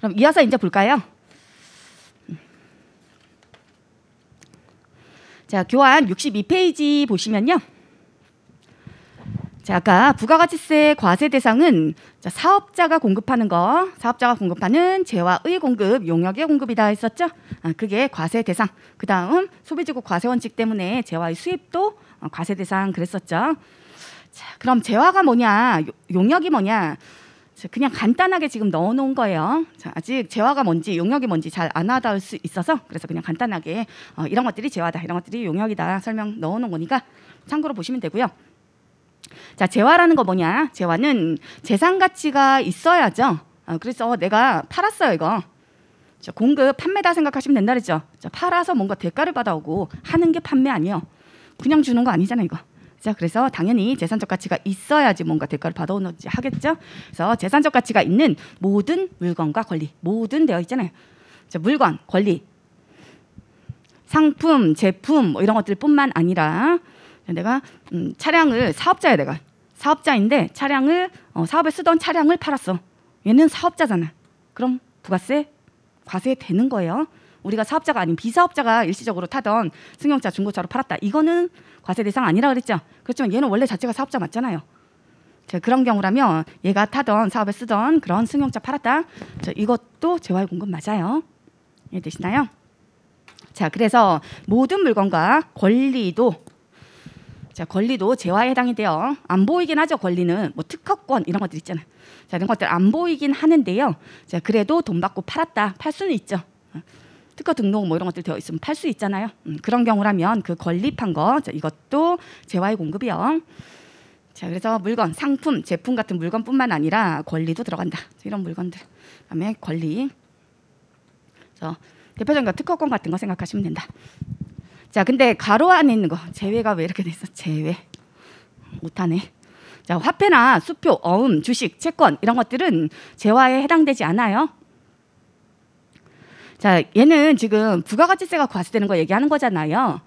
그럼 이어서 이제 볼까요? 자, 교환 62페이지 보시면요. 자, 아까 부가가치세 과세 대상은 자, 사업자가 공급하는 거, 사업자가 공급하는 재화의 공급, 용역의 공급이다 했었죠. 그게 과세 대상. 그 다음 소비지구 과세 원칙 때문에 재화의 수입도 과세 대상 그랬었죠. 자, 그럼 재화가 뭐냐, 용역이 뭐냐. 자, 그냥 간단하게 지금 넣어놓은 거예요. 자, 아직 재화가 뭔지 용역이 뭔지 잘 안 와닿을 수 있어서 그래서 그냥 간단하게 이런 것들이 재화다, 이런 것들이 용역이다 설명 넣어놓은 거니까 참고로 보시면 되고요. 자, 재화라는 거 뭐냐? 재화는 재산 가치가 있어야죠. 그래서 내가 팔았어요, 이거. 자, 공급, 판매다 생각하시면 된다 그랬죠. 자, 팔아서 뭔가 대가를 받아오고 하는 게 판매 아니에요. 그냥 주는 거 아니잖아요, 이거. 자, 그래서 당연히 재산적 가치가 있어야지 뭔가 대가를 받아오는지 하겠죠. 그래서 재산적 가치가 있는 모든 물건과 권리, 모든 되어 있잖아요. 자, 물건, 권리, 상품, 제품 뭐 이런 것들뿐만 아니라 내가 차량을 사업자야, 내가 사업자인데 차량을 사업에 쓰던 차량을 팔았어. 얘는 사업자잖아. 그럼 부가세 과세 되는 거예요. 우리가 사업자가 아닌 비사업자가 일시적으로 타던 승용차, 중고차로 팔았다. 이거는 과세 대상 아니라 그랬죠. 그렇지만 얘는 원래 자체가 사업자 맞잖아요. 자, 그런 경우라면 얘가 타던 사업에 쓰던 그런 승용차 팔았다. 자, 이것도 재화의 공급 맞아요. 이해되시나요? 자, 그래서 모든 물건과 권리도, 자, 권리도 재화에 해당이 돼요. 안 보이긴 하죠. 권리는 뭐 특허권 이런 것들 있잖아요. 자, 이런 것들 안 보이긴 하는데요. 자, 그래도 돈 받고 팔았다. 팔 수는 있죠. 특허 등록 뭐 이런 것들 되어 있으면 팔 수 있잖아요. 그런 경우라면 그 권리판 거, 자, 이것도 재화의 공급이요. 자, 그래서 물건, 상품, 제품 같은 물건뿐만 아니라 권리도 들어간다. 자, 이런 물건들. 그다음에 권리. 자, 대표적인 거 특허권 같은 거 생각하시면 된다. 자, 근데 가로 안에 있는 거 제외가 왜 이렇게 돼 있어? 제외 못하네. 자, 화폐나 수표, 어음, 주식, 채권 이런 것들은 재화에 해당되지 않아요. 자, 얘는 지금 부가가치세가 과세되는 거 얘기하는 거잖아요.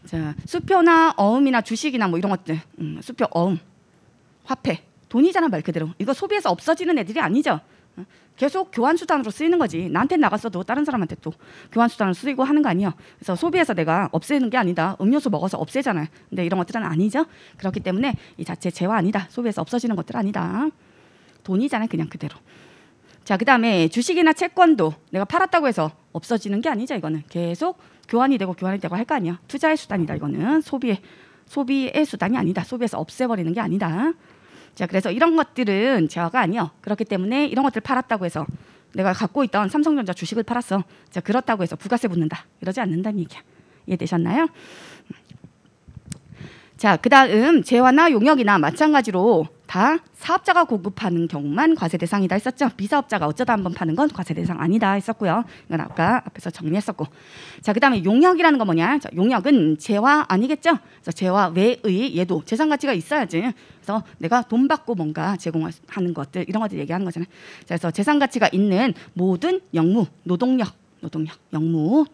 자, 수표나 어음이나 주식이나 뭐 이런 것들, 수표, 어음, 화폐, 돈이잖아 말 그대로. 이거 소비에서 없어지는 애들이 아니죠. 계속 교환 수단으로 쓰이는 거지. 나한테 나갔어도 다른 사람한테 또 교환 수단으로 쓰이고 하는 거 아니에요. 그래서 소비에서 내가 없애는 게 아니다. 음료수 먹어서 없애잖아요. 근데 이런 것들은 아니죠. 그렇기 때문에 이 자체 재화 아니다. 소비에서 없어지는 것들 아니다. 돈이잖아요, 그냥 그대로. 자, 그다음에 주식이나 채권도 내가 팔았다고 해서 없어지는 게 아니죠. 이거는 계속 교환이 되고 할 거 아니야. 투자의 수단이다. 이거는 소비의 수단이 아니다. 소비에서 없애버리는 게 아니다. 자, 그래서 이런 것들은 재화가 아니요. 그렇기 때문에 이런 것들 팔았다고 해서 내가 갖고 있던 삼성전자 주식을 팔았어. 자, 그렇다고 해서 부가세 붙는다. 이러지 않는다는 얘기야. 이해되셨나요? 자, 그다음 재화나 용역이나 마찬가지로 다 사업자가 공급하는 경우만 과세 대상이다 했었죠. 비사업자가 어쩌다 한번 파는 건 과세 대상 아니다 했었고요. 이건 아까 앞에서 정리했었고. 자, 그다음에 용역이라는 건 뭐냐? 자, 용역은 재화 아니겠죠? 그래서 재화 외의 얘도 재산 가치가 있어야지. 그래서 내가 돈 받고 뭔가 제공하는 것들 이런 것들 얘기하는 거잖아요. 자, 그래서 재산 가치가 있는 모든 영무, 노동력, 영무,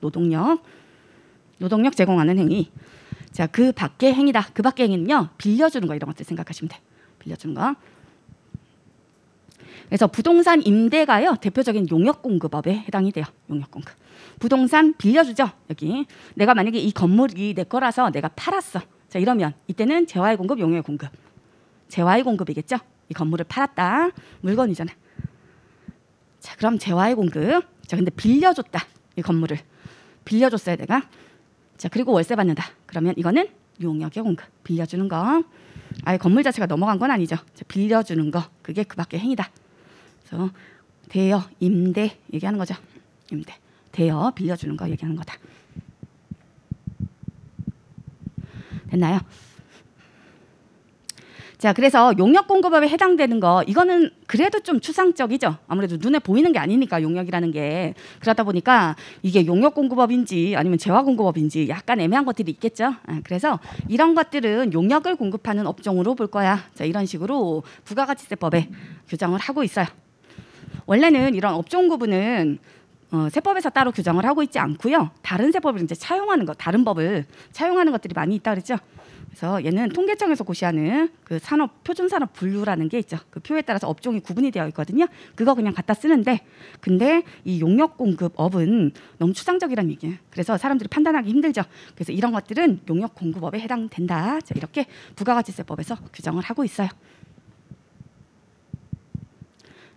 노동력 제공하는 행위. 자, 그 밖의 행위다. 그 밖의 행위는요, 빌려주는 거 이런 것들 생각하시면 돼. 빌려주는 거. 그래서 부동산 임대가요, 대표적인 용역 공급업에 해당이 돼요. 용역 공급. 부동산 빌려주죠. 여기 내가 만약에 이 건물이 내 거라서 내가 팔았어. 자, 이러면 이때는 재화의 공급, 용역의 공급. 재화의 공급이겠죠. 이 건물을 팔았다. 물건이잖아. 자, 그럼 재화의 공급. 자, 근데 빌려줬다. 이 건물을 빌려줬어야 내가. 자, 그리고 월세 받는다. 그러면 이거는 용역의 공급. 빌려주는 거. 아예 건물 자체가 넘어간 건 아니죠. 자, 빌려주는 거. 그게 그 밖의 행위다. 그래서 대여, 임대 얘기하는 거죠. 임대. 대여, 빌려주는 거 얘기하는 거다. 됐나요? 자, 그래서 용역 공급업에 해당되는 거 이거는 그래도 좀 추상적이죠. 아무래도 눈에 보이는 게 아니니까 용역이라는 게. 그러다 보니까 이게 용역 공급업인지 아니면 재화 공급업인지 약간 애매한 것들이 있겠죠. 그래서 이런 것들은 용역을 공급하는 업종으로 볼 거야. 자, 이런 식으로 부가가치세법에 규정을 하고 있어요. 원래는 이런 업종 구분은 세법에서 따로 규정을 하고 있지 않고요. 다른 세법을 이제 차용하는 것, 다른 법을 차용하는 것들이 많이 있다 그랬죠. 그래서 얘는 통계청에서 고시하는 그 산업 표준산업 분류라는 게 있죠. 그 표에 따라서 업종이 구분이 되어 있거든요. 그거 그냥 갖다 쓰는데, 근데 이 용역공급업은 너무 추상적이라는 얘기예요. 그래서 사람들이 판단하기 힘들죠. 그래서 이런 것들은 용역공급업에 해당된다. 자, 이렇게 부가가치세법에서 규정을 하고 있어요.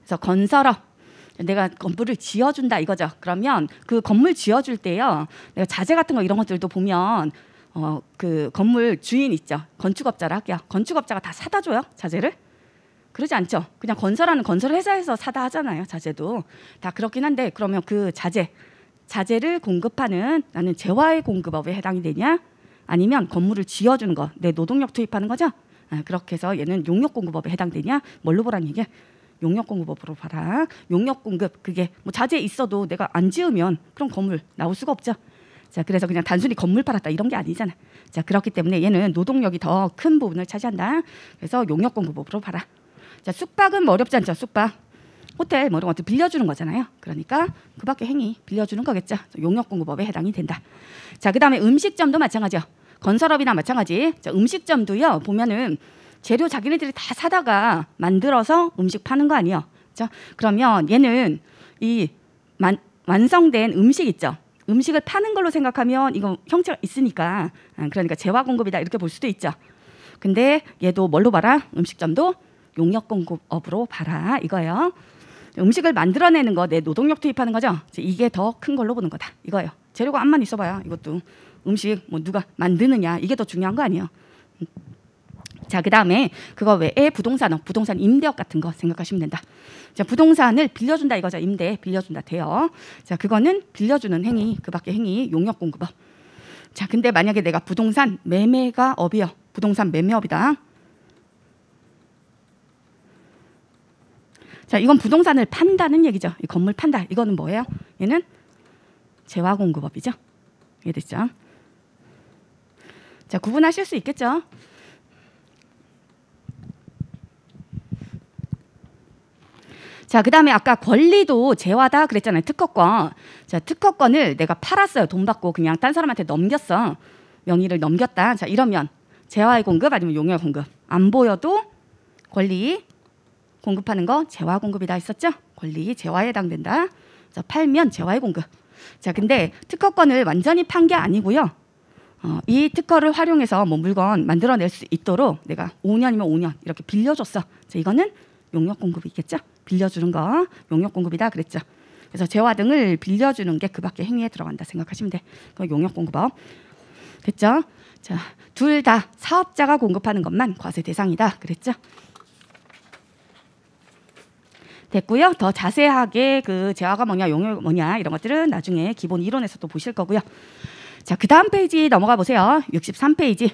그래서 건설업, 내가 건물을 지어준다 이거죠. 그러면 그 건물 지어줄 때요, 내가 자재 같은 거 이런 것들도 보면 그 건물 주인 있죠. 건축업자라 할게요. 건축업자가 다 사다 줘요, 자재를? 그러지 않죠. 그냥 건설하는 건설 회사에서 사다 하잖아요. 자재도 다 그렇긴 한데, 그러면 그 자재를 공급하는 나는 재화의 공급업에 해당이 되냐? 아니면 건물을 지어주는 거, 내 노동력 투입하는 거죠. 그렇게 해서 얘는 용역공급업에 해당되냐? 뭘로 보라는 얘기야? 용역공급업으로 봐라. 용역공급, 그게 뭐 자재 있어도 내가 안 지으면 그럼 건물 나올 수가 없죠. 자, 그래서 그냥 단순히 건물 팔았다 이런 게 아니잖아. 자, 그렇기 때문에 얘는 노동력이 더 큰 부분을 차지한다. 그래서 용역공급업으로 봐라. 자, 숙박은 뭐 어렵지 않죠. 숙박, 호텔 뭐 이런 것들 빌려주는 거잖아요. 그러니까 그 밖에 행위 빌려주는 거겠죠. 용역공급업에 해당이 된다. 자, 그다음에 음식점도 마찬가지요. 건설업이나 마찬가지. 자, 음식점도요, 보면은 재료 자기네들이 다 사다가 만들어서 음식 파는 거 아니에요. 자, 그러면 얘는 이 완성된 음식 있죠. 음식을 파는 걸로 생각하면 이거 형체가 있으니까, 그러니까 재화 공급이다 이렇게 볼 수도 있죠. 근데 얘도 뭘로 봐라? 음식점도 용역 공급업으로 봐라 이거예요. 음식을 만들어내는 거, 내 노동력 투입하는 거죠. 이게 더 큰 걸로 보는 거다 이거예요. 재료가 암만 있어봐야 이것도 음식 뭐 누가 만드느냐 이게 더 중요한 거 아니에요. 자, 그다음에 그거 외에 부동산 임대업 같은 거 생각하시면 된다. 자, 부동산을 빌려준다 이거죠. 임대 빌려준다 돼요. 자, 그거는 빌려주는 행위, 그 밖에 행위 용역공급업. 자, 근데 만약에 내가 부동산 매매가 업이요. 부동산 매매업이다. 자, 이건 부동산을 판다는 얘기죠. 이 건물 판다. 이거는 뭐예요? 얘는 재화공급업이죠. 이해됐죠? 자, 구분하실 수 있겠죠? 자, 그다음에 아까 권리도 재화다 그랬잖아요. 특허권. 자, 특허권을 내가 팔았어요. 돈 받고 그냥 딴 사람한테 넘겼어. 명의를 넘겼다. 자, 이러면 재화의 공급 아니면 용역의 공급. 안 보여도 권리 공급하는 거 재화 공급이다 했었죠. 권리 재화에 해당된다. 자, 팔면 재화의 공급. 자, 근데 특허권을 완전히 판 게 아니고요. 이 특허를 활용해서 뭐 물건 만들어낼 수 있도록 내가 5년이면 5년 이렇게 빌려줬어. 자, 이거는 용역 공급이겠죠. 빌려주는 거 용역 공급이다 그랬죠. 그래서 재화 등을 빌려주는 게 그 밖에 행위에 들어간다 생각하시면 돼. 그 용역 공급업 됐죠. 자, 둘 다 사업자가 공급하는 것만 과세 대상이다 그랬죠. 됐고요. 더 자세하게 그 재화가 뭐냐 용역이 뭐냐 이런 것들은 나중에 기본 이론에서 또 보실 거고요. 자, 그 다음 페이지 넘어가 보세요. 63페이지.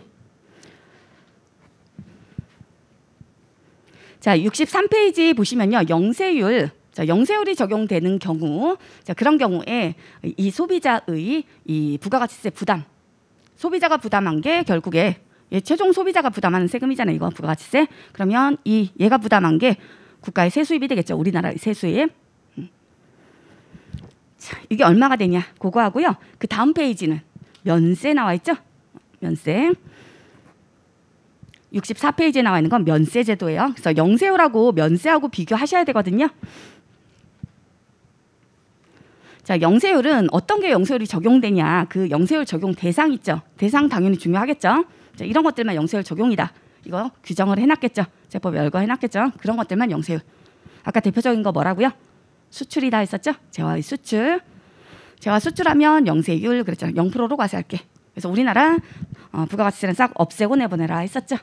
자, 63페이지 보시면요. 영세율. 자, 영세율이 적용되는 경우, 자, 그런 경우에 이 소비자의 이 부가가치세 부담, 소비자가 부담한 게 결국에 최종 소비자가 부담하는 세금이잖아요. 이거 부가가치세. 그러면 얘가 부담한 게 국가의 세수입이 되겠죠. 우리나라의 세수입. 자, 이게 얼마가 되냐? 그거 하고요. 그 다음 페이지는 면세 나와 있죠. 면세. 64페이지에 나와 있는 건 면세 제도예요. 그래서 영세율하고 면세하고 비교하셔야 되거든요. 자, 영세율은 어떤 게 영세율이 적용되냐? 그 영세율 적용 대상 있죠. 대상 당연히 중요하겠죠. 자, 이런 것들만 영세율 적용이다. 이거 규정을 해놨겠죠. 제법에 열거해놨겠죠. 그런 것들만 영세율. 아까 대표적인 거 뭐라고요? 수출이다 했었죠. 재화의 수출. 재화 수출하면 영세율 그랬잖아요. 0%로 과세할게. 그래서 우리나라 부가가치세는 싹 없애고 내보내라 했었죠.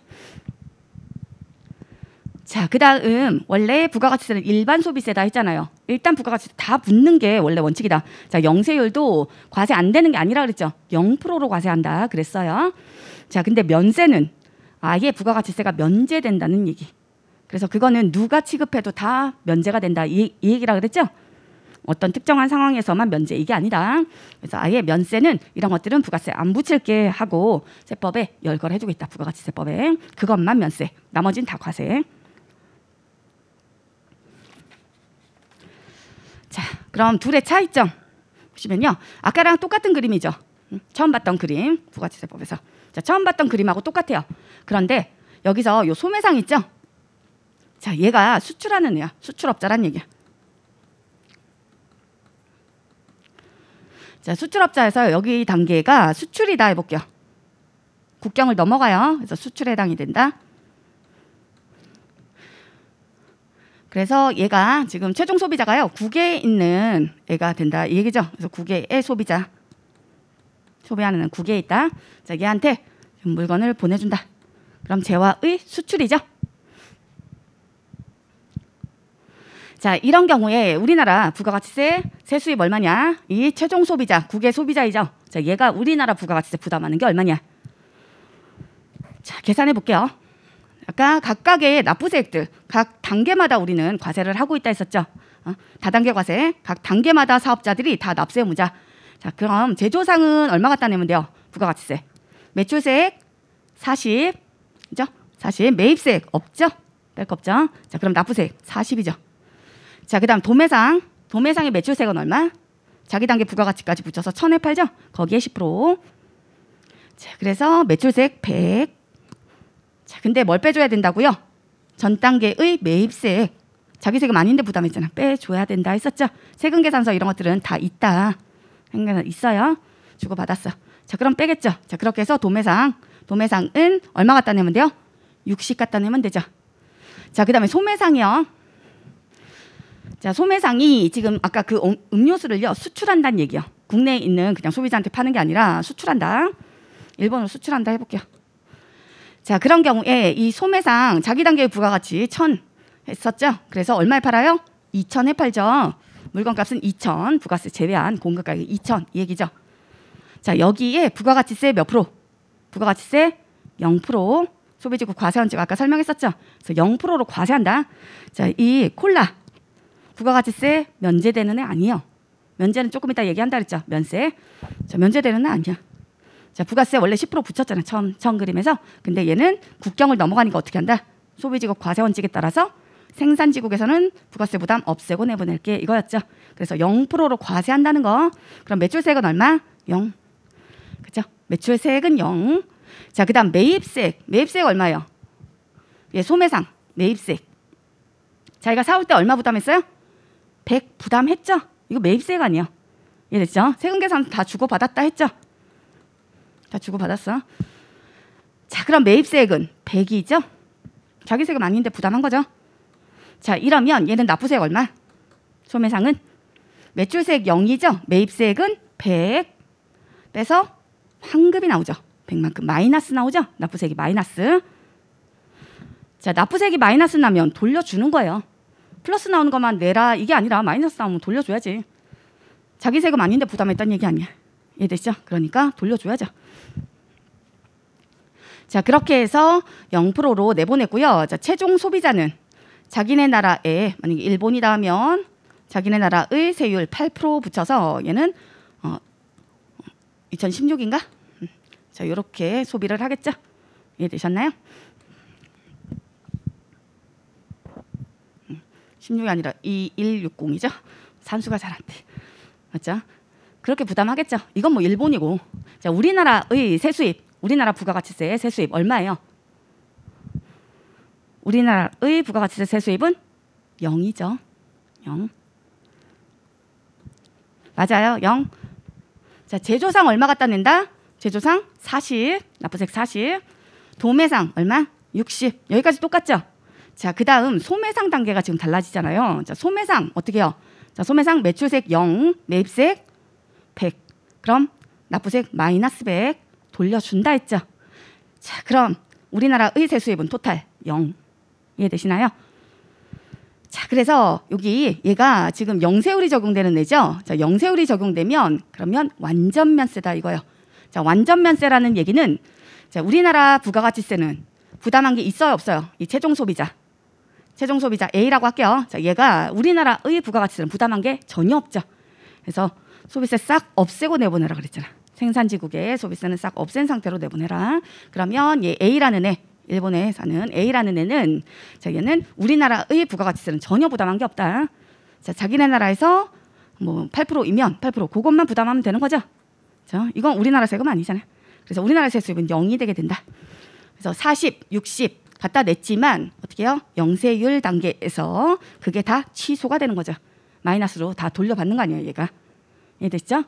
자, 그다음 원래 부가가치세는 일반 소비세다 했잖아요. 일단 부가가치세 다 붙는 게 원래 원칙이다. 자, 영세율도 과세 안 되는 게 아니라 그랬죠. 0%로 과세한다 그랬어요. 자, 근데 면세는 아예 부가가치세가 면제된다는 얘기. 그래서 그거는 누가 취급해도 다 면제가 된다 이 얘기라 그랬죠. 어떤 특정한 상황에서만 면제 이게 아니다. 그래서 아예 면세는 이런 것들은 부가세 안 붙일게 하고 세법에 열거를 해주고 있다. 부가가치세법에 그것만 면세, 나머지는 다 과세. 자, 그럼 둘의 차이점 보시면요. 아까랑 똑같은 그림이죠. 처음 봤던 그림 부가가치세법에서. 자, 처음 봤던 그림하고 똑같아요. 그런데 여기서 요 소매상 있죠? 자, 얘가 수출하는 애야. 수출업자란 얘기야. 자, 수출업자에서 여기 단계가 수출이다 해볼게요. 국경을 넘어가요. 그래서 수출에 해당이 된다. 그래서 얘가 지금 최종 소비자가요. 국외에 있는 애가 된다 이 얘기죠. 그래서 국외의 소비자. 소비하는 국외에 있다. 자, 얘한테 물건을 보내준다. 그럼 재화의 수출이죠. 자, 이런 경우에 우리나라 부가가치세 세수입 얼마냐? 이 최종 소비자, 국외 소비자이죠. 자, 얘가 우리나라 부가가치세 부담하는 게 얼마냐? 자, 계산해 볼게요. 아까 각각의 납부세액들 각 단계마다 우리는 과세를 하고 있다 했었죠. 다단계 과세 각 단계마다 사업자들이 다 납세 의무자. 자, 그럼 제조상은 얼마 갖다 내면 돼요? 부가가치세. 매출세액 40, 그죠? 40. 매입세액 없죠? 뺄 거 없죠? 자, 그럼 납부세액 40이죠. 자, 그다음 도매상의 매출세액은 얼마? 자기 단계 부가가치까지 붙여서 1,000에 팔죠? 거기에 10%. 자, 그래서 매출세액 100. 자, 근데 뭘 빼줘야 된다고요? 전 단계의 매입세액. 자기 세금 아닌데 부담했잖아. 빼줘야 된다 했었죠? 세금 계산서 이런 것들은 다 있다. 있어요. 주고 받았어. 자, 그럼 빼겠죠. 자, 그렇게 해서 도매상은 얼마 갖다 내면 돼요? 60 갖다 내면 되죠. 자, 그다음에 소매상이요. 자, 소매상이 지금 아까 그 음료수를요 수출한다는 얘기요. 국내에 있는 그냥 소비자한테 파는 게 아니라 수출한다. 일본으로 수출한다 해볼게요. 자, 그런 경우에 이 소매상 자기 단계의 부가가치 1,000 했었죠. 그래서 얼마에 팔아요? 2,000에 팔죠. 물건값은 2,000, 부가세 제외한 공급가격 2,000 이 얘기죠. 자, 여기에 부가가치세 몇 프로? 부가가치세 0%. 소비지구 과세원칙 아까 설명했었죠. 그래서 0%로 과세한다. 자, 이 콜라 부가가치세 면제되는 애 아니에요. 면제는 조금 이따 얘기한다 그랬죠. 면세. 자, 면제되는 애 아니야. 자, 부가세 원래 10% 붙였잖아. 처음 그림에서. 근데 얘는 국경을 넘어가니까 어떻게 한다? 소비지구 과세원칙에 따라서 생산지국에서는 부가세 부담 없애고 내보낼게 이거였죠. 그래서 0%로 과세한다는 거. 그럼 매출세액은 얼마? 0. 그죠? 매출세액은 0. 자, 그다음 매입세액. 매입세액 얼마예요? 예, 소매상 매입세액. 자기가 사올 때 얼마 부담했어요? 100 부담했죠? 이거 매입세액 아니에요. 이해됐죠? 세금 계산 다 주고받았다 했죠? 다 주고받았어. 자, 그럼 매입세액은 100이죠? 자기 세금 아닌데 부담한 거죠? 자, 이러면 얘는 납부세액 얼마? 소매상은 매출세액 0이죠? 매입세액은 100 빼서 환급이 나오죠. 100만큼 마이너스 나오죠? 납부세액이 마이너스. 자, 납부세액이 마이너스 나면 돌려주는 거예요. 플러스 나오는 것만 내라 이게 아니라 마이너스 나오면 돌려줘야지. 자기 세금 아닌데 부담했다는 얘기 아니야. 이해되시죠? 그러니까 돌려줘야죠. 자, 그렇게 해서 0%로 내보냈고요. 자, 최종 소비자는 자기네 나라에 만약에 일본이다 하면 자기네 나라의 세율 8% 붙여서 얘는 2016인가? 자, 이렇게 소비를 하겠죠. 이해되셨나요? 16이 아니라 2160이죠. 산수가 잘 안 돼. 맞죠? 그렇게 부담하겠죠. 이건 뭐 일본이고. 자, 우리나라의 세수입, 우리나라 부가가치세 세수입 얼마예요? 우리나라의 부가가치세 세수입은 0이죠. 0. 맞아요. 0. 자, 제조상 얼마 갖다 낸다? 제조상 40, 납부세액 40. 도매상 얼마? 60. 여기까지 똑같죠? 자, 그다음 소매상 단계가 지금 달라지잖아요. 자, 소매상 어떻게 해요? 자, 소매상 매출세액 0, 매입세액 100. 그럼 납부세액 마이너스 100 돌려준다 했죠. 자, 그럼 우리나라의 세수입은 토탈 0. 이해되시나요? 자, 그래서 여기 얘가 지금 영세율이 적용되는 애죠. 자, 영세율이 적용되면 그러면 완전 면세다 이거예요. 자, 완전 면세라는 얘기는 자, 우리나라 부가가치세는 부담한 게 있어요, 없어요? 이 최종 소비자 A라고 할게요. 자, 얘가 우리나라의 부가가치세는 부담한 게 전혀 없죠. 그래서 소비세 싹 없애고 내보내라 그랬잖아. 생산지국에 소비세는 싹 없앤 상태로 내보내라. 그러면 얘 A라는 애, 일본에 사는 A라는 애는 자, 얘는 우리나라의 부가가치세는 전혀 부담한 게 없다. 자, 자기네 나라에서 뭐 8%이면 8% 그것만 부담하면 되는 거죠. 이건 우리나라 세금 아니잖아요. 그래서 우리나라 세수입은 0이 되게 된다. 그래서 40, 60 갖다 냈지만 어떻게 해요? 영세율 단계에서 그게 다 취소가 되는 거죠. 마이너스로 다 돌려받는 거 아니에요, 얘가. 이해됐죠?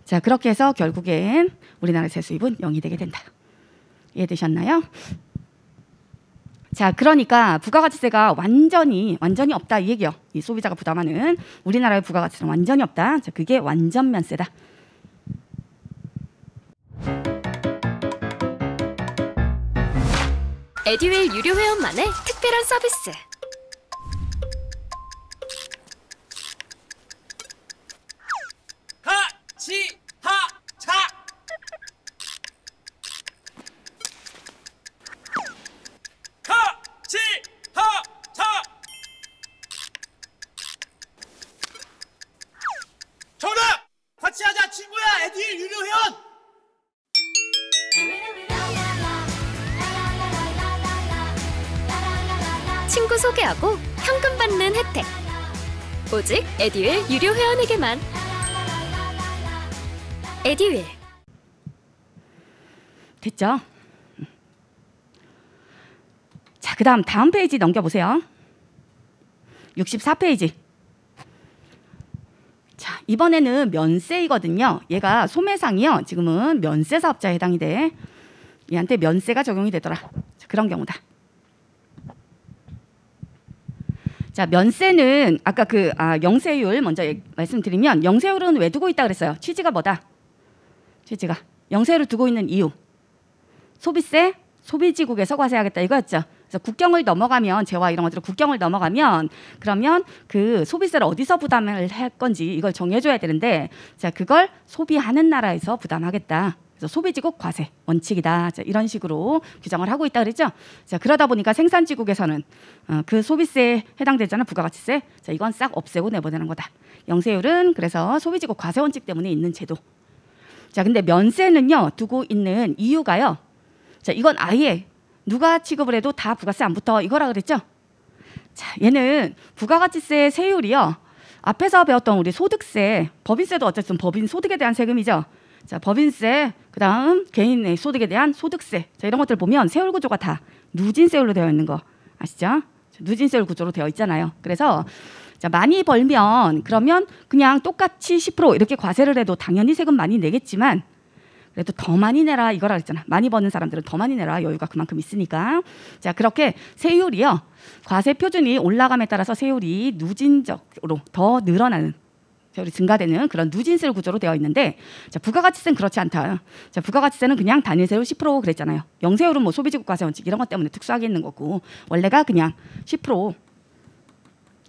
자, 그렇게 해서 결국엔 우리나라 세수입은 0이 되게 된다. 이해되셨나요? 자, 그러니까 부가가치세가 완전히 없다 이 얘기요. 이 소비자가 부담하는 우리나라의 부가가치세는 완전히 없다. 자, 그게 완전 면세다. 에듀윌 유료 회원만의 특별한 서비스. 하치하차 하치하차 정답! 같이 하자 친구야. 에듀윌 유료 회원. 친구 소개하고 현금 받는 혜택. 오직 에듀윌 유료 회원에게만. 에듀윌. 됐죠? 자, 그다음 다음 페이지 넘겨보세요. 64페이지. 자, 이번에는 면세이거든요. 얘가 소매상이요. 지금은 면세 사업자에 해당이 돼. 얘한테 면세가 적용이 되더라. 자, 그런 경우다. 자, 면세는 아까 영세율 먼저 말씀드리면 영세율은 왜 두고 있다 그랬어요? 취지가 뭐다? 취지가 영세율을 두고 있는 이유. 소비세, 소비지국에서 과세하겠다 이거였죠. 그래서 국경을 넘어가면 재화 이런 것들을 국경을 넘어가면 그러면 그 소비세를 어디서 부담을 할 건지 이걸 정해줘야 되는데 자, 그걸 소비하는 나라에서 부담하겠다. 그래서 소비지국 과세 원칙이다. 자, 이런 식으로 규정을 하고 있다 그랬죠. 자, 그러다 보니까 생산지국에서는 그 소비세에 해당되잖아, 부가가치세. 자, 이건 싹 없애고 내보내는 거다. 영세율은 그래서 소비지국 과세 원칙 때문에 있는 제도. 자, 근데 면세는요 두고 있는 이유가요. 자, 이건 아예 누가 취급을 해도 다 부가세 안 붙어 이거라 그랬죠. 자, 얘는 부가가치세 세율이요. 앞에서 배웠던 우리 소득세, 법인세도 어쨌든 법인 소득에 대한 세금이죠. 자, 법인세, 그다음 개인의 소득에 대한 소득세. 자, 이런 것들 보면 세율 구조가 다 누진세율로 되어 있는 거 아시죠? 누진세율 구조로 되어 있잖아요. 그래서 자, 많이 벌면 그러면 그냥 똑같이 10% 이렇게 과세를 해도 당연히 세금 많이 내겠지만 그래도 더 많이 내라 이거라 그랬잖아. 많이 버는 사람들은 더 많이 내라. 여유가 그만큼 있으니까. 자, 그렇게 세율이요. 과세 표준이 올라감에 따라서 세율이 누진적으로 더 늘어나는 세율이 증가되는 그런 누진세율 구조로 되어 있는데 자, 부가가치세는 그렇지 않다. 자, 부가가치세는 그냥 단일세율 10% 그랬잖아요. 영세율은 뭐 소비지국 과세 원칙 이런 것 때문에 특수하게 있는 거고 원래가 그냥 10%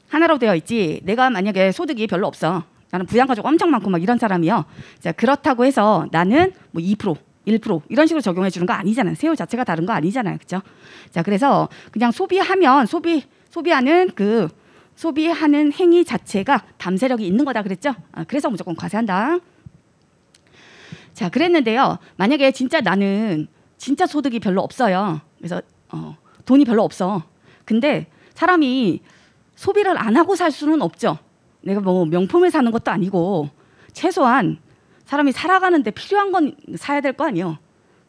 하나로 되어 있지. 내가 만약에 소득이 별로 없어. 나는 부양가족 엄청 많고 막 이런 사람이요. 자, 그렇다고 해서 나는 뭐 2%, 1% 이런 식으로 적용해 주는 거 아니잖아요. 세율 자체가 다른 거 아니잖아요. 그렇죠? 자, 그래서 그냥 소비하면 소비하는 행위 자체가 담세력이 있는 거다 그랬죠? 그래서 무조건 과세한다. 자, 그랬는데요. 만약에 진짜 나는 진짜 소득이 별로 없어요. 그래서 돈이 별로 없어. 근데 사람이 소비를 안 하고 살 수는 없죠. 내가 뭐 명품을 사는 것도 아니고 최소한 사람이 살아가는데 필요한 건 사야 될 거 아니에요.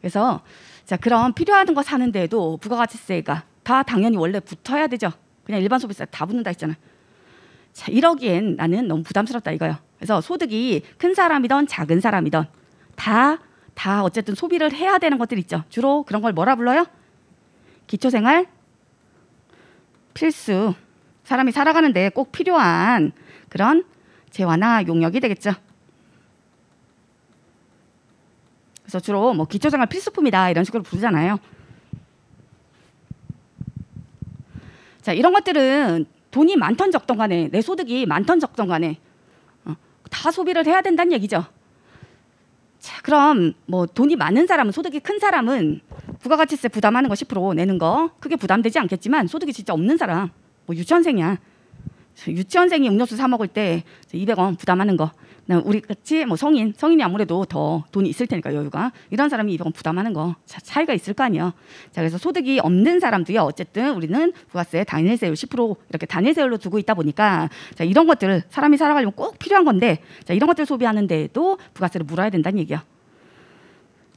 그래서 자, 그럼 필요한 거 사는데도 부가가치세가 다 당연히 원래 붙어야 되죠. 그냥 일반 소비세 다 붙는다 했잖아. 자, 이러기엔 나는 너무 부담스럽다 이거요. 그래서 소득이 큰 사람이든 작은 사람이든 다 어쨌든 소비를 해야 되는 것들 있죠. 주로 그런 걸 뭐라 불러요? 기초생활 필수. 사람이 살아가는데 꼭 필요한 그런 재화나 용역이 되겠죠. 그래서 주로 뭐 기초생활 필수품이다 이런 식으로 부르잖아요. 자, 이런 것들은 돈이 많던 적던 간에 내 소득이 많던 적던 간에 다 소비를 해야 된다는 얘기죠. 자, 그럼 뭐 돈이 많은 사람은 소득이 큰 사람은 부가가치세 부담하는 거 10% 내는 거 그게 부담되지 않겠지만 소득이 진짜 없는 사람 뭐 유치원생이야. 유치원생이 음료수 사 먹을 때 200원 부담하는 거 우리 같이 뭐 성인이 아무래도 더 돈이 있을 테니까 여유가 이런 사람이 이건 부담하는 거 차이가 있을 거 아니에요. 자, 그래서 소득이 없는 사람도요. 어쨌든 우리는 부가세 단일세율 10% 이렇게 단일세율로 두고 있다 보니까 자, 이런 것들을 사람이 살아가려면 꼭 필요한 건데 자, 이런 것들 소비하는 데에도 부가세를 물어야 된다는 얘기야.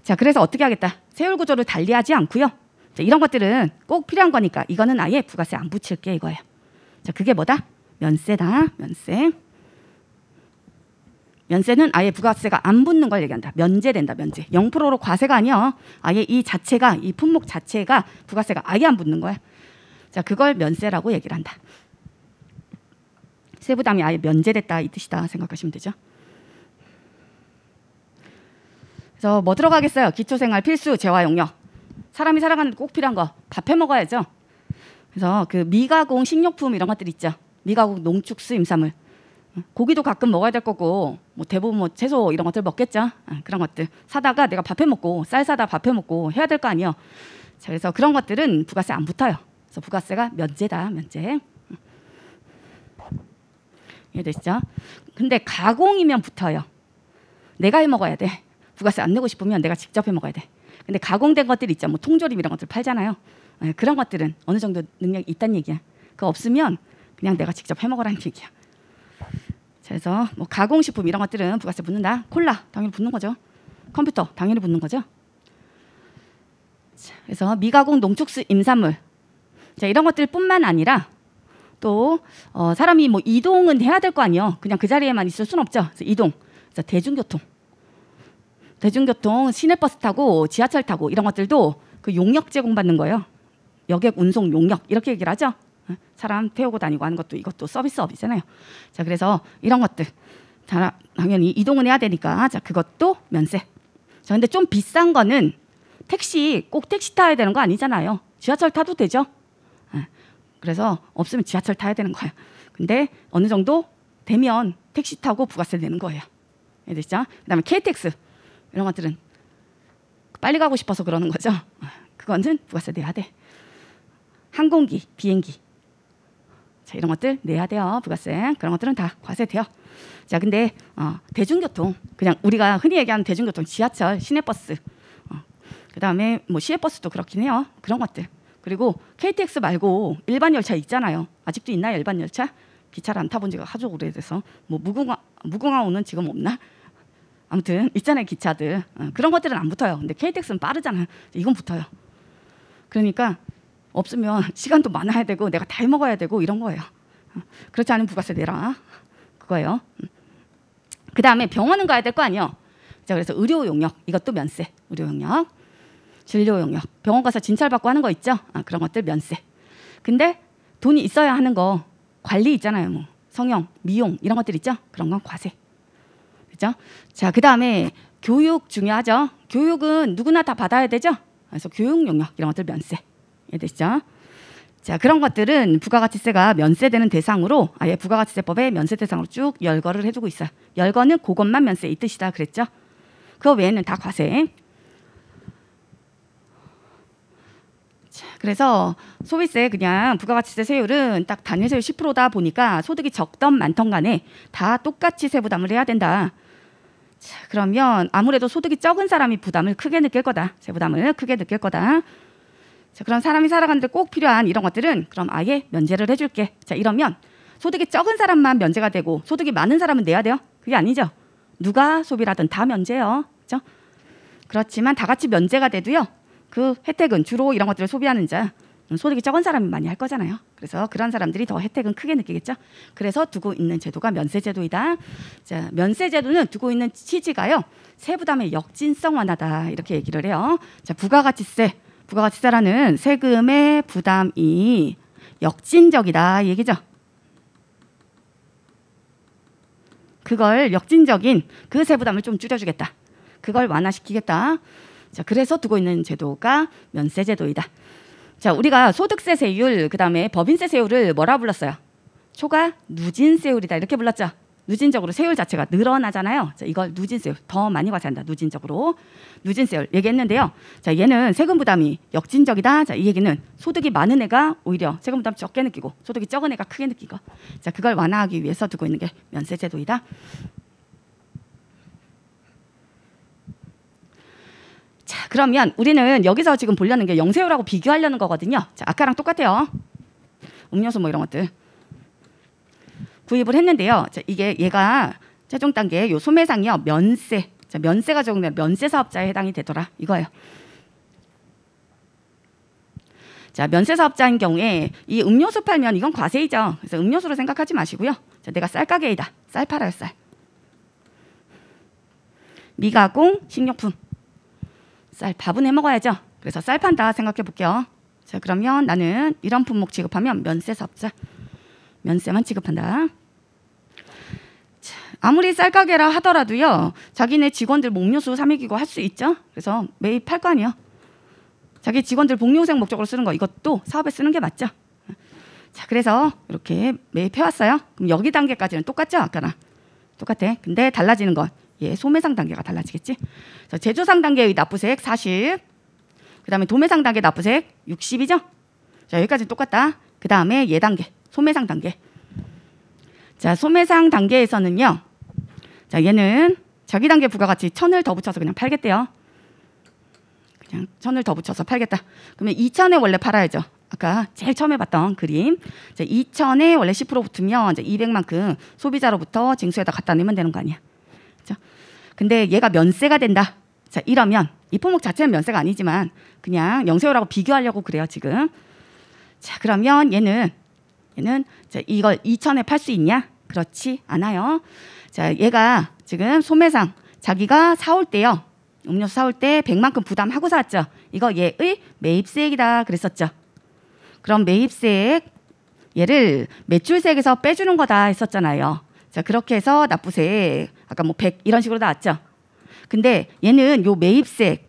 자, 그래서 어떻게 하겠다? 세율 구조를 달리하지 않고요. 자, 이런 것들은 꼭 필요한 거니까 이거는 아예 부가세 안 붙일게 이거예요. 자, 그게 뭐다? 면세다. 면세. 면세는 아예 부가세가 안 붙는 걸 얘기한다. 면제된다. 면제. 0%로 과세가 아니야. 아예 이 자체가 이 품목 자체가 부가세가 아예 안 붙는 거야. 자, 그걸 면세라고 얘기를 한다. 세부담이 아예 면제됐다 이 뜻이다 생각하시면 되죠. 그래서 뭐 들어가겠어요? 기초생활 필수 재화 용역. 사람이 살아가는데 꼭 필요한 거 밥 해 먹어야죠. 그래서 그 미가공 식료품 이런 것들 있죠. 미가공 농축수 임산물. 고기도 가끔 먹어야 될 거고 뭐 대부분 뭐 채소 이런 것들 먹겠죠. 그런 것들 사다가 내가 밥 해 먹고 쌀 사다 밥 해 먹고 해야 될 거 아니에요. 자, 그래서 그런 것들은 부가세 안 붙어요. 그래서 부가세가 면제다. 면제. 이해되시죠? 근데 가공이면 붙어요. 내가 해 먹어야 돼. 부가세 안 내고 싶으면 내가 직접 해 먹어야 돼. 근데 가공된 것들 있죠. 뭐 통조림 이런 것들 팔잖아요. 그런 것들은 어느 정도 능력이 있다는 얘기야. 그거 없으면 그냥 내가 직접 해 먹으라는 얘기야. 그래서 뭐 가공식품 이런 것들은 부가세 붙는다. 콜라 당연히 붙는 거죠. 컴퓨터 당연히 붙는 거죠. 자, 그래서 미가공 농축수 임산물. 자, 이런 것들뿐만 아니라 또 사람이 뭐 이동은 해야 될 거 아니에요. 그냥 그 자리에만 있을 수는 없죠. 그래서 이동. 그래서 대중교통 시내버스 타고 지하철 타고 이런 것들도 그 용역 제공받는 거예요. 여객 운송 용역 이렇게 얘기를 하죠. 사람 태우고 다니고 하는 것도 이것도 서비스업이잖아요. 자, 그래서 이런 것들 당연히 이동은 해야 되니까 자, 그것도 면세. 자, 근데 좀 비싼 거는 꼭 택시 타야 되는 거 아니잖아요. 지하철 타도 되죠. 그래서 없으면 지하철 타야 되는 거예요. 근데 어느 정도 되면 택시 타고 부가세 내는 거예요. 이해되시죠? 그다음에 KTX 이런 것들은 빨리 가고 싶어서 그러는 거죠. 그거는 부가세 내야 돼. 항공기, 비행기. 자, 이런 것들 내야 돼요. 부가세. 그런 것들은 다 과세돼요. 자, 근데 대중교통 그냥 우리가 흔히 얘기하는 대중교통 지하철, 시내버스 그다음에 뭐 시외버스도 그렇긴 해요. 그런 것들. 그리고 KTX 말고 일반 열차 있잖아요. 아직도 있나요? 일반 열차? 기차를 안 타본 지가 아주 오래돼서 뭐 무궁화호는 지금 없나? 아무튼 있잖아요. 기차들. 그런 것들은 안 붙어요. 근데 KTX는 빠르잖아요. 이건 붙어요. 그러니까 없으면 시간도 많아야 되고 내가 다 해먹어야 되고 이런 거예요. 그렇지 않으면 부가세 내라. 그거예요. 그다음에 병원은 가야 될 거 아니에요. 자, 그래서 의료 용역 이것도 면세. 의료 용역. 진료 용역. 병원 가서 진찰받고 하는 거 있죠. 그런 것들 면세. 근데 돈이 있어야 하는 거 관리 있잖아요. 뭐 성형, 미용 이런 것들 있죠. 그런 건 과세. 그렇죠? 자, 그다음에 교육 중요하죠. 교육은 누구나 다 받아야 되죠. 그래서 교육 용역 이런 것들 면세. 이해되시죠? 자, 그런 것들은 부가가치세가 면세되는 대상으로 아예 부가가치세법에 면세 대상으로 쭉 열거를 해두고 있어요. 열거는 그것만 면세 이 뜻이다 그랬죠. 그 외에는 다 과세. 자, 그래서 소비세 그냥 부가가치세 세율은 딱 단일세율 10%다 보니까 소득이 적던 많던 간에 다 똑같이 세부담을 해야 된다. 자, 그러면 아무래도 소득이 적은 사람이 부담을 크게 느낄 거다. 세부담을 크게 느낄 거다. 자, 그런 사람이 살아가는데 꼭 필요한 이런 것들은 그럼 아예 면제를 해줄게. 자, 이러면 소득이 적은 사람만 면제가 되고 소득이 많은 사람은 내야 돼요? 그게 아니죠. 누가 소비를 하든 다 면제예요. 그렇죠? 그렇지만 다 같이 면제가 돼도요. 그 혜택은 주로 이런 것들을 소비하는 자 소득이 적은 사람이 많이 할 거잖아요. 그래서 그런 사람들이 더 혜택은 크게 느끼겠죠. 그래서 두고 있는 제도가 면세제도이다. 자, 면세제도는 두고 있는 취지가요. 세부담의 역진성 완화다 이렇게 얘기를 해요. 자, 부가가치세라는 세금의 부담이 역진적이다 이 얘기죠. 그걸 역진적인 그 세부담을 좀 줄여주겠다. 그걸 완화시키겠다. 자, 그래서 두고 있는 제도가 면세제도이다. 자, 우리가 소득세 세율 그다음에 법인세 세율을 뭐라 불렀어요? 초과 누진세율이다 이렇게 불렀죠. 누진적으로 세율 자체가 늘어나잖아요. 자, 이걸 누진세율 더 많이 과세한다. 누진적으로 누진세율 얘기했는데요. 자, 얘는 세금 부담이 역진적이다. 자, 이 얘기는 소득이 많은 애가 오히려 세금 부담 적게 느끼고 소득이 적은 애가 크게 느끼고. 자, 그걸 완화하기 위해서 두고 있는 게 면세제도이다. 그러면 우리는 여기서 지금 보려는 게 영세율하고 비교하려는 거거든요. 자, 아까랑 똑같아요. 음료수 뭐 이런 것들 구입을 했는데요. 자, 이게 얘가 최종 단계 요 소매상이요. 면세. 자, 면세가 적용되는 면세 사업자에 해당이 되더라. 이거예요. 자, 면세 사업자인 경우에 이 음료수 팔면 이건 과세이죠. 그래서 음료수로 생각하지 마시고요. 자, 내가 쌀 가게이다. 쌀 팔아요, 쌀. 미가공 식료품. 쌀 밥은 해 먹어야죠. 그래서 쌀 판다 생각해 볼게요. 자, 그러면 나는 이런 품목 취급하면 면세 사업자. 면세만 취급한다. 자, 아무리 쌀 가게라 하더라도요. 자기네 직원들 뭐 음료수 사 먹이고 할 수 있죠. 그래서 매입할 거 아니에요. 자기 직원들 복리후생 목적으로 쓰는 거 이것도 사업에 쓰는 게 맞죠. 자, 그래서 이렇게 매입해왔어요. 그럼 여기 단계까지는 똑같죠? 아까랑 똑같아. 근데 달라지는 건 예, 소매상 단계가 달라지겠지. 그래서 제조상 단계의 납부세액 40, 그 다음에 도매상 단계 납부세액 60이죠. 자, 여기까지는 똑같다. 그 다음에 예 단계, 소매상 단계. 자, 소매상 단계에서는요. 자, 얘는 자기 단계 부가가치 1000을 더 붙여서 그냥 팔겠대요. 그냥 1000을 더 붙여서 팔겠다. 그러면 2000에 원래 팔아야죠. 아까 제일 처음에 봤던 그림. 자, 2000에 원래 10% 붙으면 이제 200만큼 소비자로부터 징수에다 갖다 내면 되는 거 아니야. 그렇죠? 근데 얘가 면세가 된다. 자, 이러면 이 품목 자체는 면세가 아니지만 그냥 영세율하고 비교하려고 그래요, 지금. 자, 그러면 얘는 자, 이걸 2000에 팔 수 있냐? 그렇지 않아요. 자, 얘가 지금 소매상 자기가 사올 때요. 음료수 사올 때 100만큼 부담하고 샀죠. 이거 얘의 매입세액이다 그랬었죠. 그럼 매입세액 얘를 매출세액에서 빼주는 거다 했었잖아요. 자, 그렇게 해서 납부세액 아까 뭐 100 이런 식으로 나왔죠. 근데 얘는 요 매입세액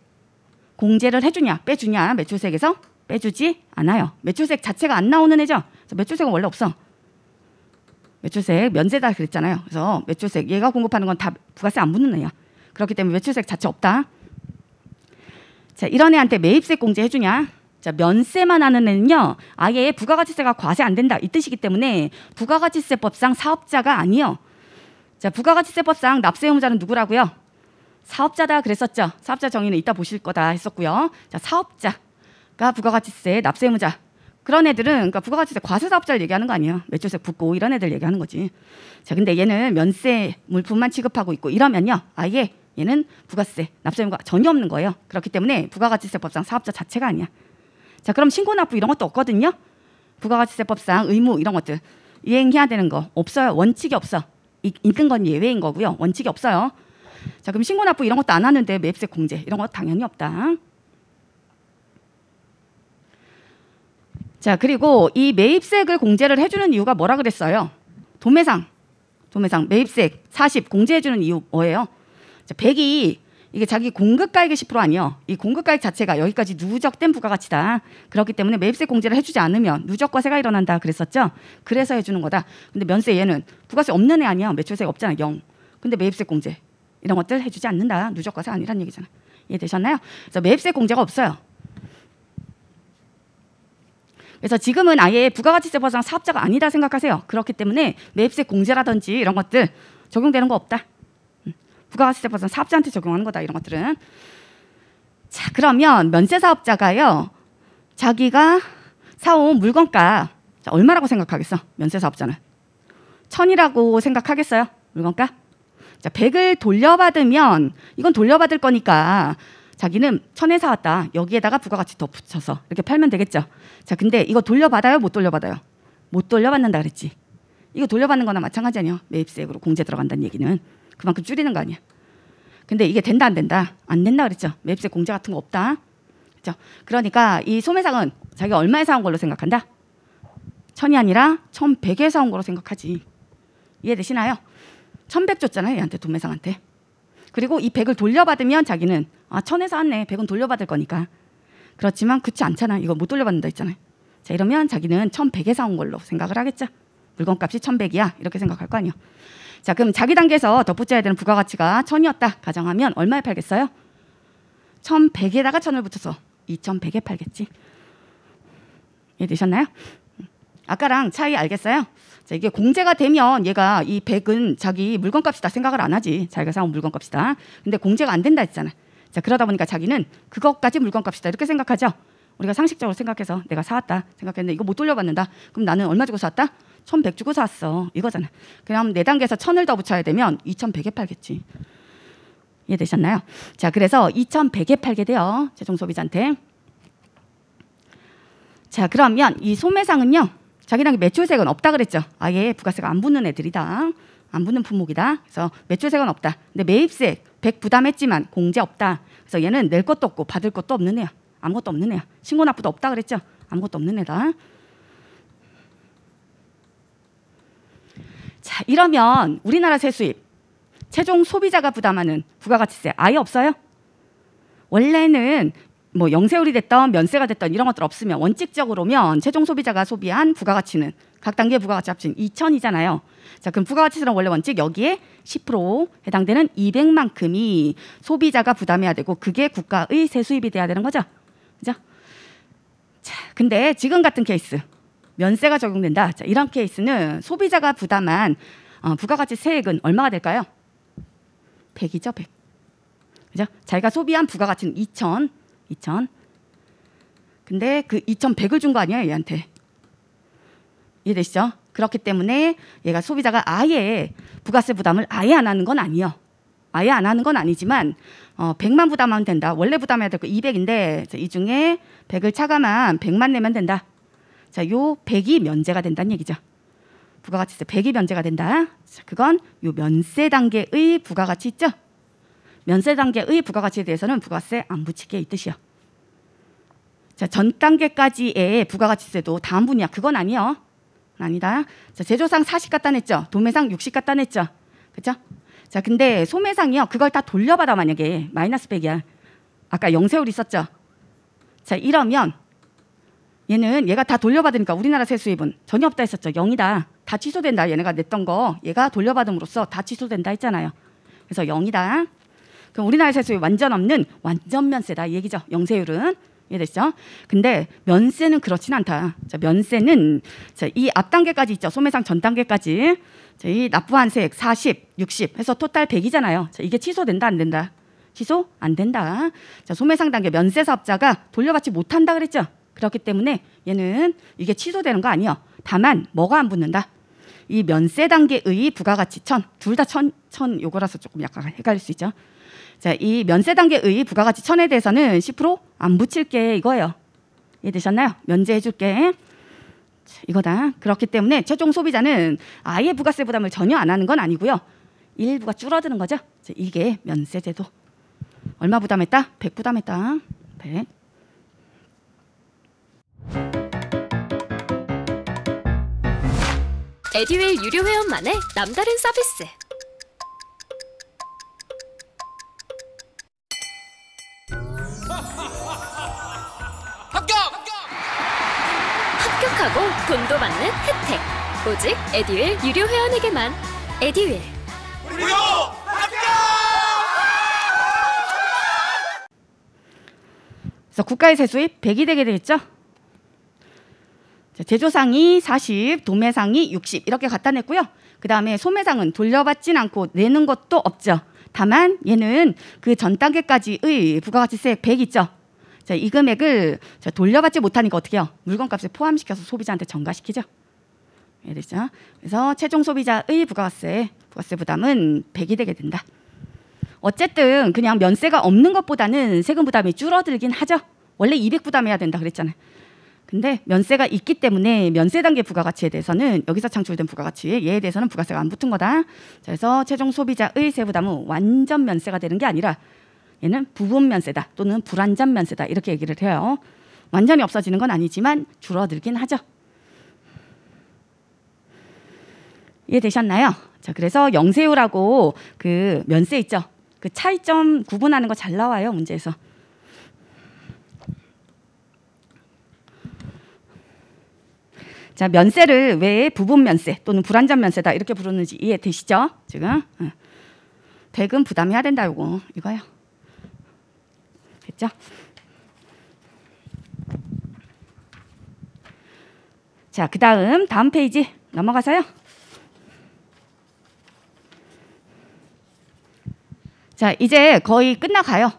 공제를 해주냐 빼주냐 매출세액에서 빼주지 않아요. 매출세액 자체가 안 나오는 애죠. 그래서 매출세액은 원래 없어. 매출세액 면세다 그랬잖아요. 그래서 매출세액 얘가 공급하는 건 다 부가세 안 붙는 애야. 그렇기 때문에 매출세액 자체 없다. 자, 이런 애한테 매입세액 공제 해주냐? 자, 면세만 하는 애는요. 아예 부가가치세가 과세 안 된다 이 뜻이기 때문에 부가가치세법상 사업자가 아니요. 자, 부가가치세법상 납세 의무자는 누구라고요? 사업자다 그랬었죠. 사업자 정의는 이따 보실 거다 했었고요. 자, 사업자가 부가가치세 납세 의무자. 그런 애들은 그러니까 부가가치세 과세 사업자를 얘기하는 거 아니에요. 매출세 붙고 이런 애들 얘기하는 거지. 자, 근데 얘는 면세 물품만 취급하고 있고 이러면요. 아예 얘는 부가세 납세 의무가 전혀 없는 거예요. 그렇기 때문에 부가가치세법상 사업자 자체가 아니야. 자, 그럼 신고납부 이런 것도 없거든요. 부가가치세법상 의무 이런 것들 이행해야 되는 거 없어요. 원칙이 없어. 있는 건 예외인 거고요. 원칙이 없어요. 자, 그럼 신고납부 이런 것도 안 하는데 매입세 공제 이런 거 당연히 없다. 자, 그리고 이 매입세액을 공제를 해주는 이유가 뭐라 그랬어요? 도매상 매입세액 40 공제해주는 이유 뭐예요? 자, 100이 이게 자기 공급가액의 10% 아니요. 이 공급가액 자체가 여기까지 누적된 부가가치다. 그렇기 때문에 매입세 공제를 해주지 않으면 누적과세가 일어난다 그랬었죠. 그래서 해주는 거다. 근데 면세 얘는 부가세 없는 애 아니야. 매출세가 없잖아. 0. 근데 매입세 공제 이런 것들 해주지 않는다. 누적과세 아니란 얘기잖아. 이해되셨나요? 그래서 매입세 공제가 없어요. 그래서 지금은 아예 부가가치세법상 사업자가 아니다 생각하세요. 그렇기 때문에 매입세 공제라든지 이런 것들 적용되는 거 없다. 부가가치세법상 사업자한테 적용하는 거다. 이런 것들은. 자, 그러면 면세 사업자가요. 자기가 사온 물건가 자, 얼마라고 생각하겠어? 면세 사업자는 1000이라고 생각하겠어요? 물건가? 자, 100을 돌려받으면 이건 돌려받을 거니까 자기는 1000에 사왔다. 여기에다가 부가가치 더 붙여서 이렇게 팔면 되겠죠. 자, 근데 이거 돌려받아요? 못 돌려받아요? 못 돌려받는다 그랬지. 이거 돌려받는 거나 마찬가지 아니에요. 매입세액으로 공제 들어간다는 얘기는. 그만큼 줄이는 거 아니야. 근데 이게 된다 안 된다? 안 된다 그랬죠. 매입세 공제 같은 거 없다. 그렇죠? 그러니까 이 소매상은 자기가 얼마에 사온 걸로 생각한다? 1000이 아니라 1100에 사온 걸로 생각하지. 이해되시나요? 1100 줬잖아요. 얘한테 도매상한테. 그리고 이 100을 돌려받으면 자기는 1000에 사왔네. 100은 돌려받을 거니까. 그렇지만 그렇지 않잖아. 이거 못 돌려받는다 했잖아요. 자, 이러면 자기는 1100에 사온 걸로 생각을 하겠죠. 물건값이 1100이야. 이렇게 생각할 거 아니에요. 자, 그럼 자기 단계에서 덧붙여야 되는 부가가치가 1000이었다 가정하면 얼마에 팔겠어요? 1100에다가 1000을 붙여서 2100에 팔겠지. 이해되셨나요? 아까랑 차이 알겠어요? 자, 이게 공제가 되면 얘가 이 100은 자기 물건값이다 생각을 안 하지. 자기가 사온 물건값이다. 근데 공제가 안 된다 했잖아. 자, 그러다 보니까 자기는 그것까지 물건값이다 이렇게 생각하죠. 우리가 상식적으로 생각해서 내가 사왔다 생각했는데 이거 못 돌려받는다. 그럼 나는 얼마 주고 샀다? 1,100 주고 샀어. 이거잖아. 그럼 4단계에서 1,000을 더 붙여야 되면 2,100에 팔겠지. 이해되셨나요? 자, 그래서 2,100에 팔게 돼요. 최종 소비자한테. 자, 그러면 이 소매상은요. 자기랑 매출세액은 없다 그랬죠. 아예 부가세가 안 붙는 애들이다. 안 붙는 품목이다. 그래서 매출세액은 없다. 근데 매입세액 100 부담했지만 공제 없다. 그래서 얘는 낼 것도 없고 받을 것도 없는 애야. 아무것도 없는 애야. 신고납부도 없다 그랬죠. 아무것도 없는 애다. 자, 이러면 우리나라 세수입 최종 소비자가 부담하는 부가가치세 아예 없어요? 원래는 뭐 영세율이 됐던 면세가 됐던 이런 것들 없으면 원칙적으로면 최종 소비자가 소비한 부가가치는 각 단계 부가가치 합친 2,000이잖아요. 자, 그럼 부가가치세는 원래 원칙 여기에 10% 해당되는 200만큼이 소비자가 부담해야 되고 그게 국가의 세수입이 돼야 되는 거죠. 그죠? 자, 근데 지금 같은 케이스 면세가 적용된다. 자, 이런 케이스는 소비자가 부담한 부가가치세액은 얼마가 될까요? 100이죠, 100. 그죠? 자기가 소비한 부가가치는 2,000. 근데 그 2,100을 준 거 아니에요, 얘한테. 이해되시죠? 그렇기 때문에 얘가 소비자가 아예 부가세 부담을 아예 안 하는 건 아니에요. 아예 안 하는 건 아니지만 100만 부담하면 된다. 원래 부담해야 될 거 200인데 이 중에 100을 차감한 100만 내면 된다. 자, 요 100이 면제가 된다는 얘기죠. 부가가치세 100이 면제가 된다. 자, 그건 요 면세 단계의 부가가치 있죠? 면세 단계의 부가가치에 대해서는 부가세 안 붙이게 이 뜻이요. 자, 전 단계까지의 부가가치세도 다음 분이야. 그건 아니요. 아니다. 자, 제조상 40 갖다 냈죠. 도매상 60 갖다 냈죠. 그죠? 자, 근데 소매상이요. 그걸 다 돌려받아 만약에 마이너스 100이야. 아까 영세율 있었죠. 자, 이러면 얘가 다 돌려받으니까 우리나라 세수입은 전혀 없다 했었죠. 0이다. 다 취소된다. 얘네가 냈던 거 얘가 돌려받음으로써 다 취소된다 했잖아요. 그래서 0이다. 그럼 우리나라 세수입 완전 없는 완전 면세다 이 얘기죠. 영세율은. 이해되시죠? 근데 면세는 그렇진 않다. 자, 면세는 자, 이 앞 단계까지 있죠. 소매상 전 단계까지. 자, 이 납부한 세액 40, 60 해서 토탈 100이잖아요. 자, 이게 취소된다 안 된다? 취소 안 된다. 자, 소매상 단계 면세 사업자가 돌려받지 못한다 그랬죠. 그렇기 때문에 얘는 이게 취소되는 거 아니에요. 다만 뭐가 안 붙는다? 이 면세 단계의 부가가치 1,000, 둘 다 1,000 요거라서 조금 약간 헷갈릴 수 있죠. 자, 이 면세 단계의 부가가치 1,000에 대해서는 10% 안 붙일게 이거예요. 이해되셨나요? 면제해 줄게. 이거다. 그렇기 때문에 최종 소비자는 아예 부가세 부담을 전혀 안 하는 건 아니고요. 일부가 줄어드는 거죠. 자, 이게 면세제도. 얼마 부담했다? 100 부담했다. 100. 에듀윌 유료 회원만의 남다른 서비스. 합격하고 돈도 받는 혜택. 오직 에듀윌 유료 회원에게만. 에듀윌. 무료 합격! 그래서 국가의 세수입 100이 되게 되겠죠. 자, 제조상이 40, 도매상이 60 이렇게 갖다 냈고요. 그 다음에 소매상은 돌려받진 않고 내는 것도 없죠. 다만 얘는 그 전 단계까지의 부가가치세 100 있죠. 자, 이 금액을 돌려받지 못하니까 어떻게 해요? 물건값에 포함시켜서 소비자한테 전가시키죠. 이해되죠? 그래서 최종 소비자의 부가세 부담은 100이 되게 된다. 어쨌든 그냥 면세가 없는 것보다는 세금 부담이 줄어들긴 하죠. 원래 200 부담해야 된다 그랬잖아요. 근데 면세가 있기 때문에 면세 단계 부가가치에 대해서는 여기서 창출된 부가가치 얘에 대해서는 부가세가 안 붙은 거다. 자, 그래서 최종 소비자의 세부담은 완전 면세가 되는 게 아니라 얘는 부분 면세다 또는 불완전 면세다 이렇게 얘기를 해요. 완전히 없어지는 건 아니지만 줄어들긴 하죠. 이해되셨나요? 자, 그래서 영세율하고 그 면세 있죠. 그 차이점 구분하는 거 잘 나와요 문제에서. 자, 면세를 왜 부분 면세 또는 불완전 면세다 이렇게 부르는지 이해되시죠? 지금 100은 부담해야 된다 이거요. 됐죠? 자, 다음 페이지 넘어가서요. 자, 이제 거의 끝나가요.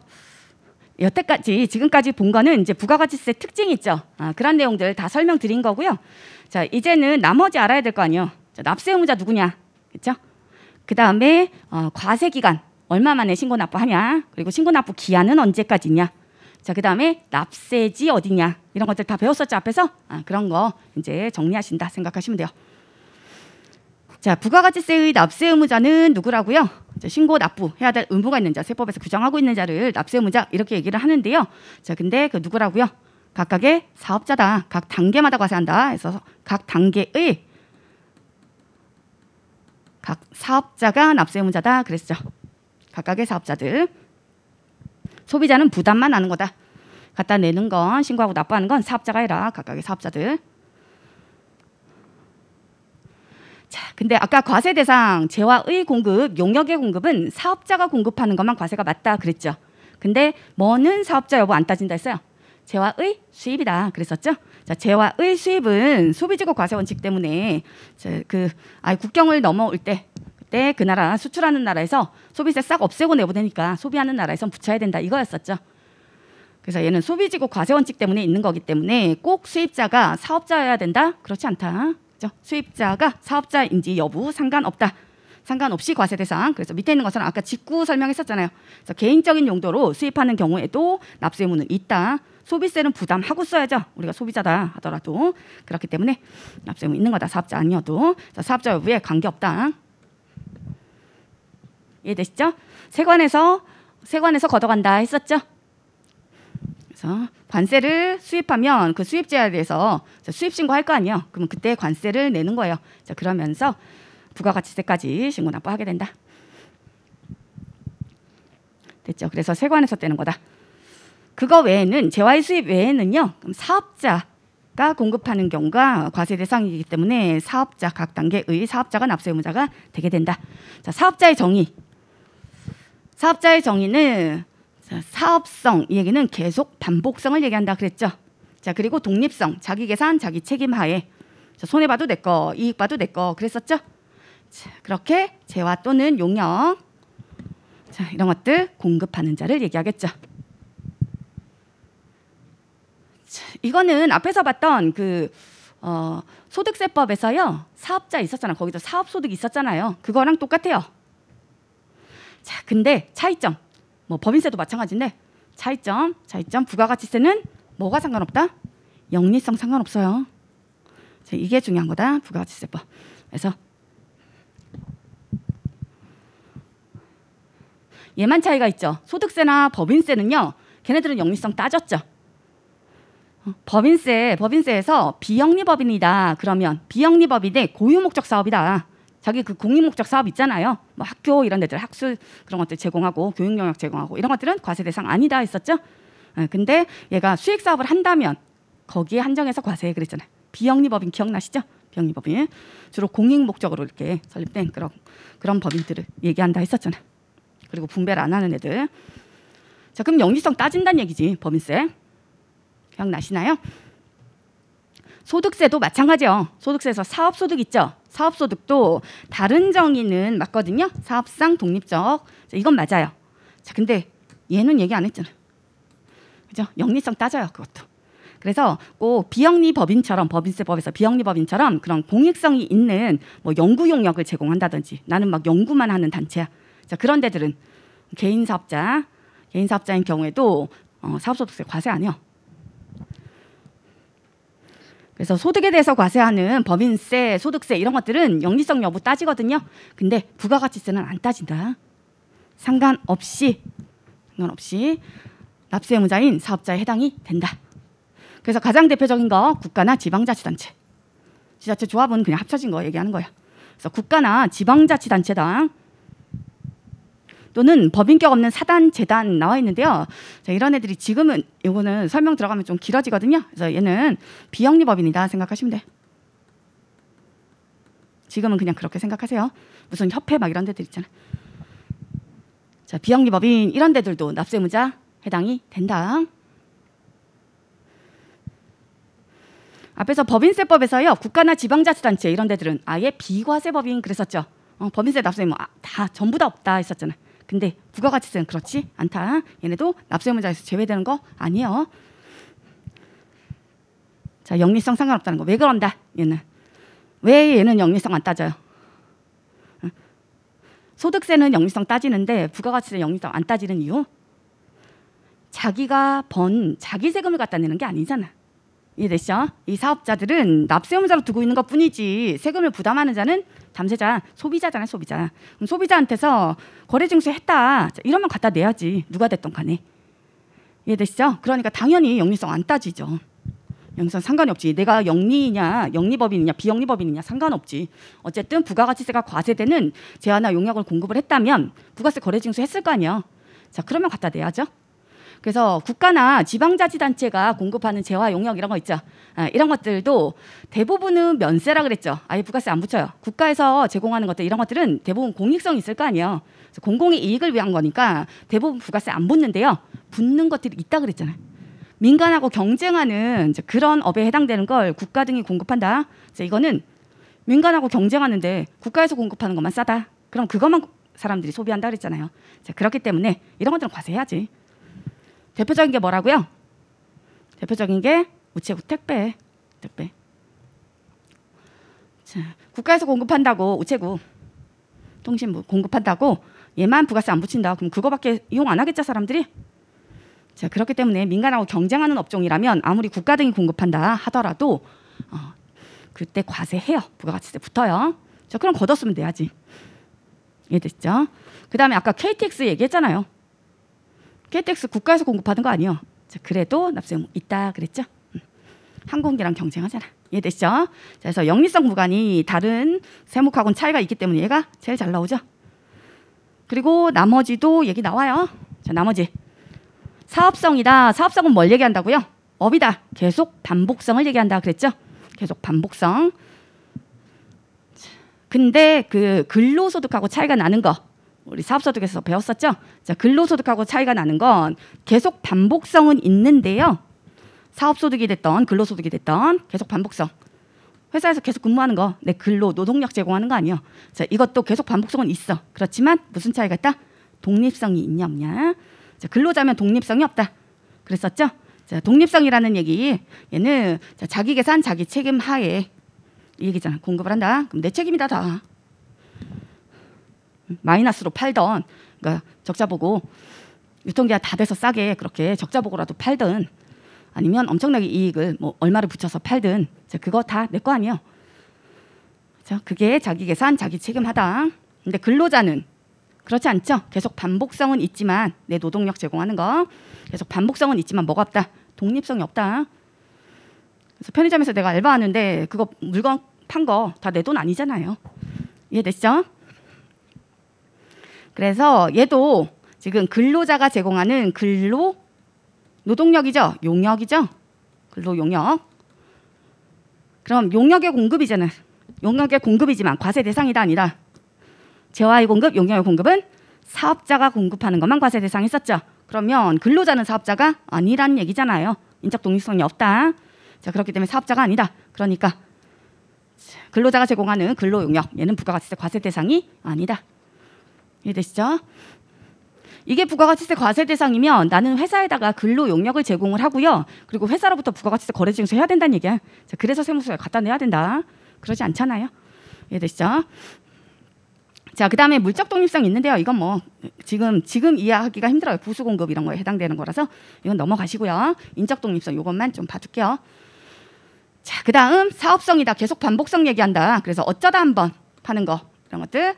여태까지 지금까지 본 거는 이제 부가가치세 특징이 있죠. 그런 내용들 다 설명드린 거고요. 자, 이제는 나머지 알아야 될 거 아니에요. 자, 납세 의무자 누구냐, 그렇죠? 그 다음에 과세 기간 얼마 만에 신고 납부하냐, 그리고 신고 납부 기한은 언제까지냐. 자, 그 다음에 납세지 어디냐, 이런 것들 다 배웠었죠 앞에서. 그런 거 이제 정리하신다 생각하시면 돼요. 자, 부가가치세의 납세 의무자는 누구라고요? 자, 신고 납부해야 될 의무가 있는 자, 세법에서 규정하고 있는 자를 납세 의무자 이렇게 얘기를 하는데요. 자, 근데 그 누구라고요? 각각의 사업자다. 각 단계마다 과세한다. 그래서 각 단계의 각 사업자가 납세 의무자다 그랬죠. 각각의 사업자들. 소비자는 부담만 하는 거다. 갖다 내는 건, 신고하고 납부하는 건 사업자가 해라. 각각의 사업자들. 자, 근데 아까 과세 대상 재화의 공급, 용역의 공급은 사업자가 공급하는 것만 과세가 맞다 그랬죠. 근데 뭐는 사업자 여부 안 따진다 했어요. 재화의 수입이다 그랬었죠. 자, 재화의 수입은 소비지구 과세 원칙 때문에 국경을 넘어올 때 그때 그 나라 수출하는 나라에서 소비세 싹 없애고 내보내니까 소비하는 나라에선 붙여야 된다 이거였었죠. 그래서 얘는 소비지구 과세 원칙 때문에 있는 거기 때문에 꼭 수입자가 사업자여야 된다? 그렇지 않다. 그렇죠? 수입자가 사업자인지 여부 상관없다. 상관없이 과세 대상. 그래서 밑에 있는 것은 아까 직구 설명했었잖아요. 그래서 개인적인 용도로 수입하는 경우에도 납세 의무는 있다. 소비세는 부담하고 써야죠. 우리가 소비자다 하더라도. 그렇기 때문에 납세 의무 있는 거다. 사업자 아니어도. 사업자 여부에 관계없다. 이해되시죠? 세관에서 걷어간다 했었죠. 그래서 관세를 수입하면 그 수입자에 대해서 수입 신고할 거 아니에요. 그러면 그때 관세를 내는 거예요. 자, 그러면서 부가가치세까지 신고 납부하게 된다. 됐죠? 그래서 세관에서 떼는 거다. 그거 외에는 재화의 수입 외에는요. 그럼 사업자가 공급하는 경우가 과세 대상이기 때문에 사업자 각 단계의 사업자가 납세 의무자가 되게 된다. 자, 사업자의 정의. 사업자의 정의는 사업성, 이 얘기는 계속 반복성을 얘기한다 그랬죠. 자, 그리고 독립성, 자기 계산, 자기 책임 하에. 자, 손해 봐도 내 거, 이익 봐도 내 거 그랬었죠. 자, 그렇게 재화 또는 용역, 자, 이런 것들 공급하는 자를 얘기하겠죠. 자, 이거는 앞에서 봤던 소득세법에서요. 사업자 있었잖아. 거기서 사업소득 있었잖아요. 그거랑 똑같아요. 자, 근데 차이점. 뭐 법인세도 마찬가지인데 차이점 부가가치세는 뭐가 상관없다? 영리성 상관없어요. 이게 중요한 거다. 부가가치세법. 그래서 얘만 차이가 있죠. 소득세나 법인세는요. 걔네들은 영리성 따졌죠. 법인세에서 비영리법인이다. 그러면 비영리법인의 고유목적 사업이다. 자기 그 공익목적 사업 있잖아요. 뭐 학교 이런 데들 학술 그런 것들 제공하고 교육 영역 제공하고 이런 것들은 과세 대상 아니다 했었죠. 근데 얘가 수익 사업을 한다면 거기에 한정해서 과세 그랬잖아요. 비영리법인 기억나시죠? 비영리법인 주로 공익목적으로 이렇게 설립된 그런 법인들을 얘기한다 했었잖아요. 그리고 분배를 안 하는 애들. 자, 그럼 영리성 따진다는 얘기지. 법인세 기억나시나요? 소득세도 마찬가지요. 소득세에서 사업소득 있죠. 사업소득도 다른 정의는 맞거든요. 사업상 독립적. 자, 이건 맞아요. 자, 근데 얘는 얘기 안 했잖아요. 그죠? 영리성 따져요. 그것도. 그래서 꼭 비영리법인처럼 법인세법에서 비영리법인처럼 그런 공익성이 있는 뭐 연구 용역을 제공한다든지 나는 막 연구만 하는 단체야. 자, 그런 데들은 개인 사업자인 경우에도 사업소득세 과세 안 해요. 그래서 소득에 대해서 과세하는 법인세, 소득세 이런 것들은 영리성 여부 따지거든요. 근데 부가가치세는 안 따진다. 상관없이 납세 의무자인 사업자에 해당이 된다. 그래서 가장 대표적인 거 국가나 지방자치단체. 지자체 조합은 그냥 합쳐진 거 얘기하는 거예요. 그래서 국가나 지방자치단체당 또는 법인격 없는 사단, 재단 나와 있는데요. 자, 이런 애들이 지금은 이거는 설명 들어가면 좀 길어지거든요. 그래서 얘는 비영리법인이다 생각하시면 돼. 지금은 그냥 그렇게 생각하세요. 무슨 협회 막 이런 데들 있잖아요. 자, 비영리법인 이런 데들도 납세 의무자 해당이 된다. 앞에서 법인세법에서요. 국가나 지방자치단체 이런 데들은 아예 비과세법인 그랬었죠. 법인세 납세 의무 다 전부 다 없다 했었잖아요. 근데 부가가치세는 그렇지 않다. 얘네도 납세 의무자에서 제외되는 거 아니에요. 자, 영리성 상관없다는 거. 왜 그런다? 왜 얘는 영리성 안 따져요? 소득세는 영리성 따지는데 부가가치세 영리성 안 따지는 이유? 자기가 번 자기 세금을 갖다 내는 게 아니잖아. 이해되시죠? 이 사업자들은 납세 의무자로 두고 있는 것뿐이지 세금을 부담하는 자는 담세자, 소비자잖아요. 소비자. 그럼 소비자한테서 거래징수 했다. 이러면 갖다 내야지. 누가 됐든 간에. 이해되시죠? 그러니까 당연히 영리성 안 따지죠. 영리성 상관이 없지. 내가 영리냐, 영리법인이냐, 비영리법인이냐 상관없지. 어쨌든 부가가치세가 과세되는 재화나 용역을 공급을 했다면 부가세 거래징수 했을 거 아니야. 자, 그러면 갖다 내야죠. 그래서 국가나 지방자치단체가 공급하는 재화, 용역 이런 거 있죠. 이런 것들도 대부분은 면세라 그랬죠. 아예 부가세 안 붙여요. 국가에서 제공하는 것들 이런 것들은 대부분 공익성이 있을 거 아니에요. 그래서 공공의 이익을 위한 거니까 대부분 부가세 안 붙는데요. 붙는 것들이 있다 그랬잖아요. 민간하고 경쟁하는 이제 그런 업에 해당되는 걸 국가 등이 공급한다. 그래서 이거는 민간하고 경쟁하는데 국가에서 공급하는 것만 싸다. 그럼 그것만 사람들이 소비한다 그랬잖아요. 자, 그렇기 때문에 이런 것들은 과세해야지. 대표적인 게 뭐라고요? 대표적인 게 우체국 택배. 자, 국가에서 공급한다고 우체국, 통신부 공급한다고 얘만 부가세 안 붙인다. 그럼 그거밖에 이용 안 하겠죠 사람들이? 자, 그렇기 때문에 민간하고 경쟁하는 업종이라면 아무리 국가 등이 공급한다 하더라도 그때 과세해요. 부가가치세 붙어요. 자, 그럼 걷었으면 돼야지. 이해됐죠? 그 다음에 아까 KTX 얘기했잖아요. KTX 국가에서 공급하는 거 아니에요. 자, 그래도 납세 의무 있다 그랬죠? 항공기랑 경쟁하잖아. 이해되시죠? 자, 그래서 영리성 구간이 다른 세목하고는 차이가 있기 때문에 얘가 제일 잘 나오죠. 그리고 나머지도 얘기 나와요. 자, 나머지 사업성이다. 사업성은 뭘 얘기한다고요? 업이다. 계속 반복성을 얘기한다 그랬죠? 계속 반복성. 근데 그 근로소득하고 차이가 나는 거 우리 사업소득에서 배웠었죠? 자, 근로소득하고 차이가 나는 건 계속 반복성은 있는데요. 사업소득이 됐던 근로소득이 됐던 계속 반복성. 회사에서 계속 근무하는 거, 내 근로, 노동력 제공하는 거 아니에요. 자, 이것도 계속 반복성은 있어. 그렇지만 무슨 차이가 있다? 독립성이 있냐 없냐. 자, 근로자면 독립성이 없다. 그랬었죠? 자, 독립성이라는 얘기 얘는 자, 자기 계산, 자기 책임 하에 이 얘기잖아. 공급을 한다. 그럼 내 책임이다 다. 마이너스로 팔던 그러니까 적자 보고 유통기한 다 돼서 싸게 그렇게 적자 보고라도 팔든 아니면 엄청나게 이익을 뭐 얼마를 붙여서 팔든 자, 그거 다 내 거 아니에요. 자, 그게 자기 계산, 자기 책임하다. 근데 근로자는 그렇지 않죠. 계속 반복성은 있지만 내 노동력 제공하는 거 계속 반복성은 있지만 뭐가 없다? 독립성이 없다. 그래서 편의점에서 내가 알바하는데 그거 물건 판 거 다 내 돈 아니잖아요. 이해됐죠? 그래서 얘도 지금 근로자가 제공하는 근로 노동력이죠. 용역이죠. 근로 용역. 그럼 용역의 공급이잖아요. 용역의 공급이지만 과세 대상이다 아니다. 재화의 공급, 용역의 공급은 사업자가 공급하는 것만 과세 대상이 있었죠. 그러면 근로자는 사업자가 아니란 얘기잖아요. 인적 독립성이 없다. 자, 그렇기 때문에 사업자가 아니다. 그러니까 근로자가 제공하는 근로 용역 얘는 부가가치세 과세 대상이 아니다. 이해되시죠? 이게 부가가치세 과세 대상이면 나는 회사에다가 근로 용역을 제공을 하고요. 그리고 회사로부터 부가가치세 거래징수 해야 된다는 얘기야. 자, 그래서 세무서에 갖다 내야 된다. 그러지 않잖아요. 이해되시죠? 자, 그 다음에 물적 독립성 있는데요. 이건 뭐 지금 이해하기가 힘들어요. 부수 공급 이런 거에 해당되는 거라서 이건 넘어가시고요. 인적 독립성 이것만 좀 봐줄게요. 자, 그 다음 사업성이다. 계속 반복성 얘기한다. 그래서 어쩌다 한번 파는 거 이런 것들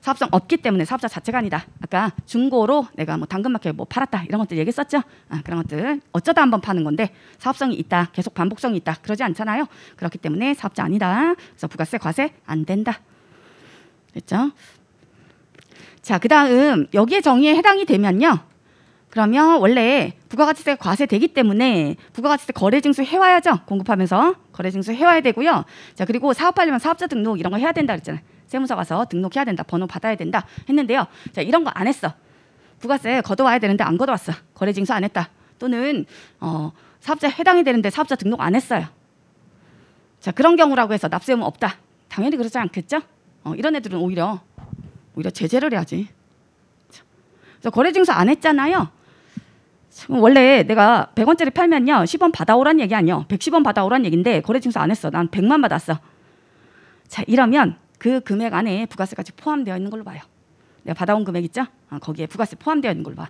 사업성 없기 때문에 사업자 자체가 아니다. 아까 중고로 내가 뭐 당근마켓 뭐 팔았다 이런 것들 얘기했었죠. 그런 것들 어쩌다 한번 파는 건데 사업성이 있다. 계속 반복성이 있다. 그러지 않잖아요. 그렇기 때문에 사업자 아니다. 그래서 부가세 과세 안 된다. 됐죠? 자, 그 다음 여기에 정의에 해당이 되면요. 그러면 원래 부가가치세가 과세되기 때문에 부가가치세 거래징수 해와야죠. 공급하면서 거래징수 해와야 되고요. 자, 그리고 사업하려면 사업자 등록 이런 거 해야 된다 그랬잖아요. 세무서 가서 등록해야 된다. 번호 받아야 된다 했는데요. 자, 이런 거 안 했어. 부가세 걷어와야 되는데 안 걷어왔어. 거래징수 안 했다. 또는 사업자에 해당이 되는데 사업자 등록 안 했어요. 자, 그런 경우라고 해서 납세 의무 없다. 당연히 그렇지 않겠죠? 이런 애들은 오히려 제재를 해야지. 자, 그래서 거래증서 안 했잖아요. 원래 내가 100원짜리 팔면요 10원 받아오란 얘기 아니요. 110원 받아오란 얘기인데 거래증서 안 했어. 난 100만 받았어. 자, 이러면 그 금액 안에 부가세까지 포함되어 있는 걸로 봐요. 내가 받아온 금액 있죠? 거기에 부가세 포함되어 있는 걸로 봐.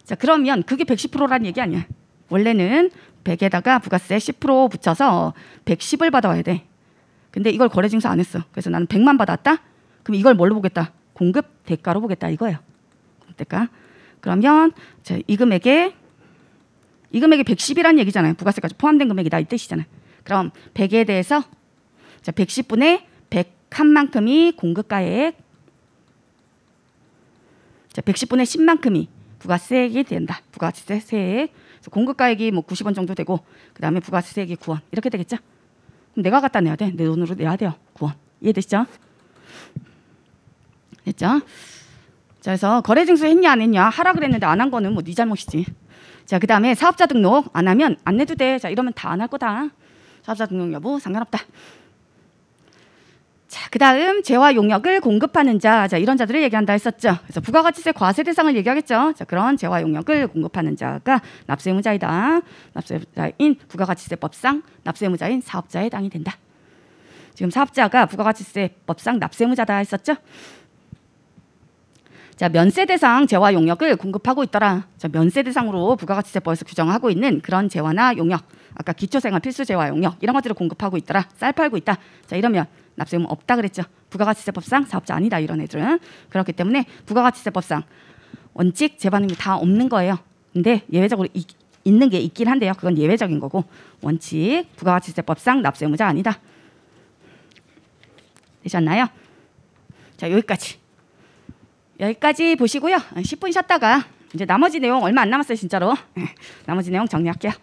자, 그러면 그게 110%란 얘기 아니야. 원래는 100에다가 부가세 10% 붙여서 110을 받아와야 돼. 근데 이걸 거래증서 안 했어. 그래서 나는 100만 받았다? 그럼 이걸 뭘로 보겠다? 공급 대가로 보겠다 이거예요. 공급 대가. 그러면 자, 이 금액이 110이란 얘기잖아요. 부가세까지 포함된 금액이다 이 뜻이잖아요. 그럼 100에 대해서 자, 110분의 100칸만큼이 공급가액. 자, 110분의 10만큼이 부가세액이 된다. 부가세액. 공급가액이 뭐 90원 정도 되고 그다음에 부가세액이 9원 이렇게 되겠죠. 그럼 내가 갖다 내야 돼. 내 돈으로 내야 돼요. 9원. 이해되시죠? 됐죠? 자, 그래서 거래증서 했냐 안 했냐 하라 그랬는데 안 한 거는 뭐 네 잘못이지. 자, 그다음에 사업자 등록 안 하면 안 내도 돼. 자, 이러면 다 안 할 거다. 사업자 등록 여부 상관없다. 자, 그다음 재화 용역을 공급하는 자, 자 이런 자들을 얘기한다 했었죠. 그래서 부가가치세 과세 대상을 얘기하겠죠. 자, 그런 재화 용역을 공급하는 자가 납세의무자이다. 납세의무자인 부가가치세법상 납세의무자인 사업자에 해당이 된다. 지금 사업자가 부가가치세법상 납세의무자다 했었죠. 자, 면세 대상 재화 용역을 공급하고 있더라. 자, 면세 대상으로 부가가치세법에서 규정하고 있는 그런 재화나 용역, 아까 기초생활 필수 재화 용역 이런 것들을 공급하고 있더라. 쌀 팔고 있다. 자, 이러면 납세의무 없다 그랬죠. 부가가치세법상 사업자 아니다 이런 애들은. 그렇기 때문에 부가가치세법상 원칙 재반응이 다 없는 거예요. 근데 예외적으로 있는 게 있긴 한데요. 그건 예외적인 거고 원칙 부가가치세법상 납세의무자 아니다. 되셨나요? 자, 여기까지 보시고요. 10분 쉬었다가 이제 나머지 내용 얼마 안 남았어요 진짜로. 나머지 내용 정리할게요.